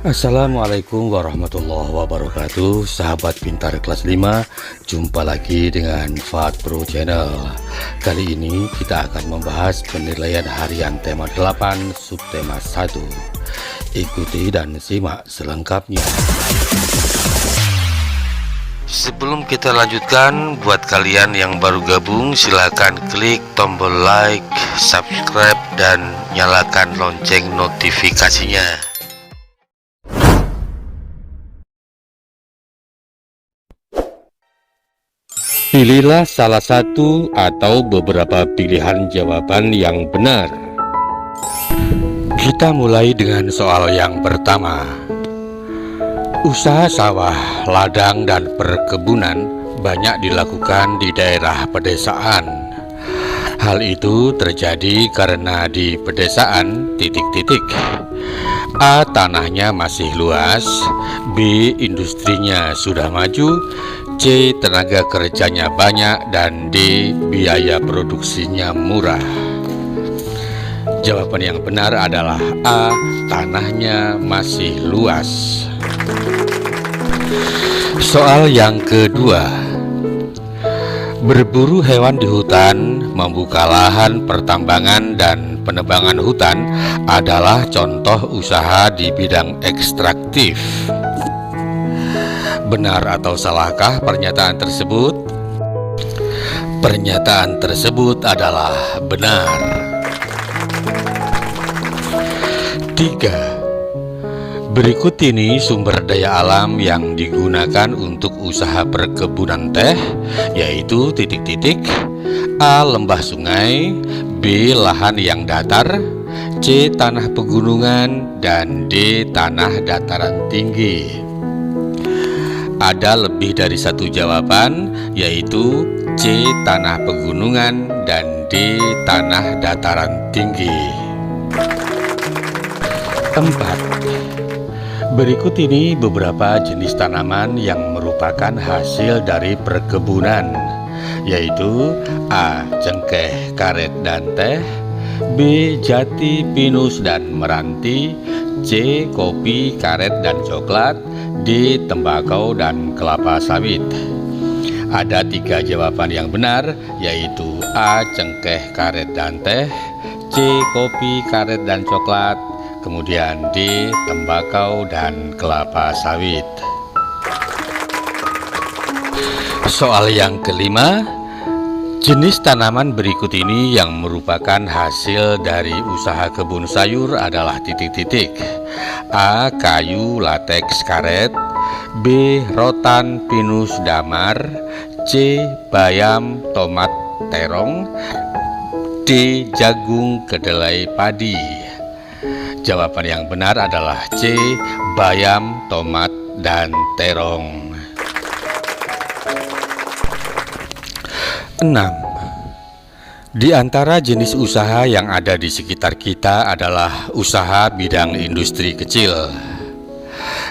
Assalamualaikum warahmatullahi wabarakatuh. Sahabat pintar kelas 5, jumpa lagi dengan Fat Pro Channel. Kali ini kita akan membahas penilaian harian tema 8 subtema 1. Ikuti dan simak selengkapnya. Sebelum kita lanjutkan, buat kalian yang baru gabung silahkan klik tombol like, subscribe, dan nyalakan lonceng notifikasinya. Pilihlah salah satu atau beberapa pilihan jawaban yang benar. Kita mulai dengan soal yang pertama. Usaha sawah, ladang, dan perkebunan banyak dilakukan di daerah pedesaan. Hal itu terjadi karena di pedesaan A. Tanahnya masih luas, B. Industrinya sudah maju, C. Tenaga kerjanya banyak, dan D. Biaya produksinya murah. Jawaban yang benar adalah A. Tanahnya masih luas. Soal yang kedua. Berburu hewan di hutan, membuka lahan pertambangan, dan penebangan hutan adalah contoh usaha di bidang ekstraktif. Benar atau salahkah pernyataan tersebut? Pernyataan tersebut adalah benar. 3. Berikut ini sumber daya alam yang digunakan untuk usaha perkebunan teh, yaitu A. Lembah sungai, B. Lahan yang datar, C. Tanah pegunungan, dan D. Tanah dataran tinggi. Ada lebih dari satu jawaban, yaitu C. Tanah pegunungan, dan D. Tanah dataran tinggi. 4. Berikut ini beberapa jenis tanaman yang merupakan hasil dari perkebunan, yaitu A. Cengkeh, karet, dan teh, B. Jati, pinus, dan meranti, C. Kopi, karet, dan coklat, D. Tembakau dan kelapa sawit. Ada 3 jawaban yang benar, yaitu A. Cengkeh, karet, dan teh, C. Kopi, karet, dan coklat, kemudian D. Tembakau dan kelapa sawit. Soal yang kelima. Jenis tanaman berikut ini yang merupakan hasil dari usaha kebun sayur adalah A. Kayu, lateks, karet, B. Rotan, pinus, damar, C. Bayam, tomat, terong, D. Jagung, kedelai, padi. Jawaban yang benar adalah C. Bayam, tomat, dan terong. 6. Di antara jenis usaha yang ada di sekitar kita adalah usaha bidang industri kecil.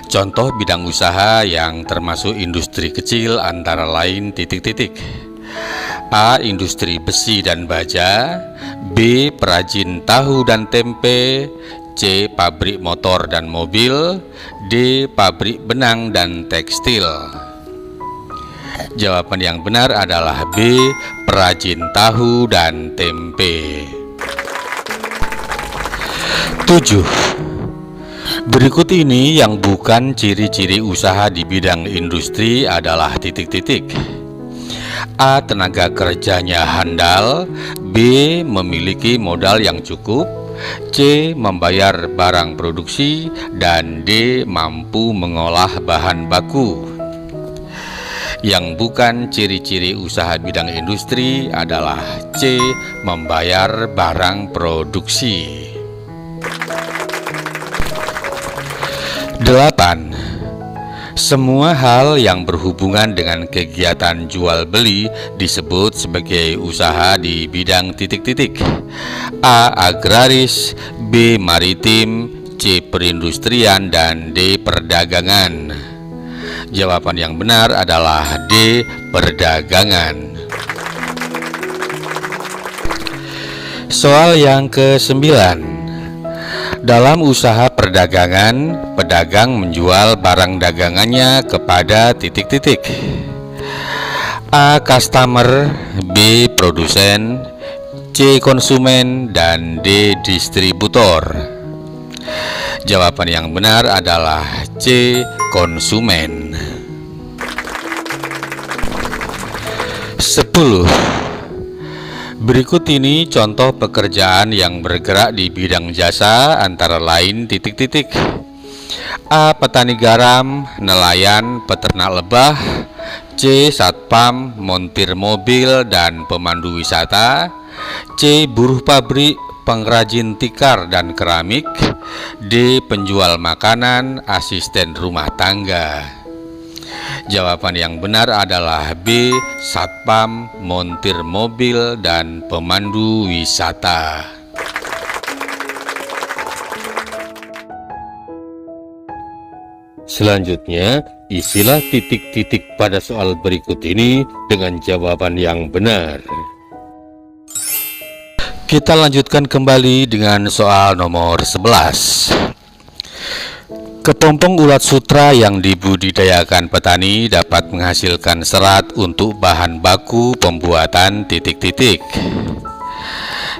Contoh bidang usaha yang termasuk industri kecil antara lain A. Industri besi dan baja, B. Perajin tahu dan tempe, C. Pabrik motor dan mobil, D. Pabrik benang dan tekstil. Jawaban yang benar adalah B. Perajin tahu dan tempe. 7. Berikut ini yang bukan ciri-ciri usaha di bidang industri adalah A. Tenaga kerjanya handal, B. Memiliki modal yang cukup, C. Membayar barang produksi, dan D. Mampu mengolah bahan baku. Yang bukan ciri-ciri usaha bidang industri adalah C. Membayar barang produksi. 8. Semua hal yang berhubungan dengan kegiatan jual beli disebut sebagai usaha di bidang A. Agraris, B. Maritim, C. Perindustrian, dan D. Perdagangan. Jawaban yang benar adalah D. Perdagangan. Soal yang ke-9. Dalam usaha perdagangan perdagangan, pedagang menjual barang dagangannya kepada titik-titik. A. Customer, B. Produsen, C. Konsumen, dan D. Distributor. Jawaban yang benar adalah C. Konsumen. 10. Berikut ini contoh pekerjaan yang bergerak di bidang jasa antara lain titik-titik. A. Petani garam, nelayan, peternak lebah. C. Satpam, montir mobil dan pemandu wisata. C. Buruh pabrik, pengrajin tikar dan keramik. D. Penjual makanan, asisten rumah tangga. Jawaban yang benar adalah B. Satpam, montir mobil, dan pemandu wisata. Selanjutnya, isilah titik-titik pada soal berikut ini dengan jawaban yang benar. Kita lanjutkan kembali dengan soal nomor 11. Kepompong ulat sutra yang dibudidayakan petani dapat menghasilkan serat untuk bahan baku pembuatan titik-titik.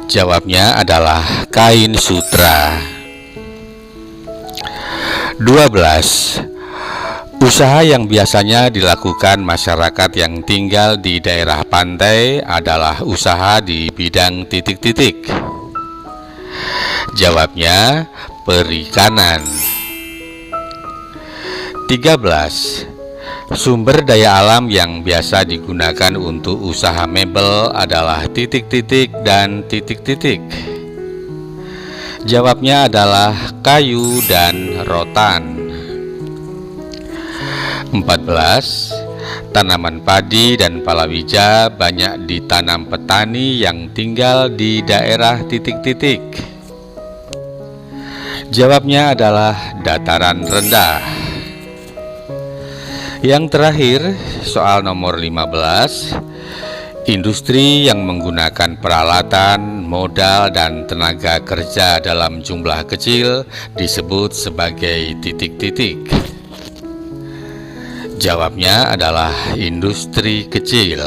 Jawabnya adalah kain sutra. 12. Usaha yang biasanya dilakukan masyarakat yang tinggal di daerah pantai adalah usaha di bidang titik-titik. Jawabnya perikanan. 13. Sumber daya alam yang biasa digunakan untuk usaha mebel adalah titik-titik dan titik-titik. Jawabnya adalah kayu dan rotan. 14. Tanaman padi dan palawija banyak ditanam petani yang tinggal di daerah titik-titik. Jawabnya adalah dataran rendah. Yang terakhir, soal nomor 15. Industri yang menggunakan peralatan, modal, dan tenaga kerja dalam jumlah kecil disebut sebagai titik-titik. Jawabnya adalah industri kecil.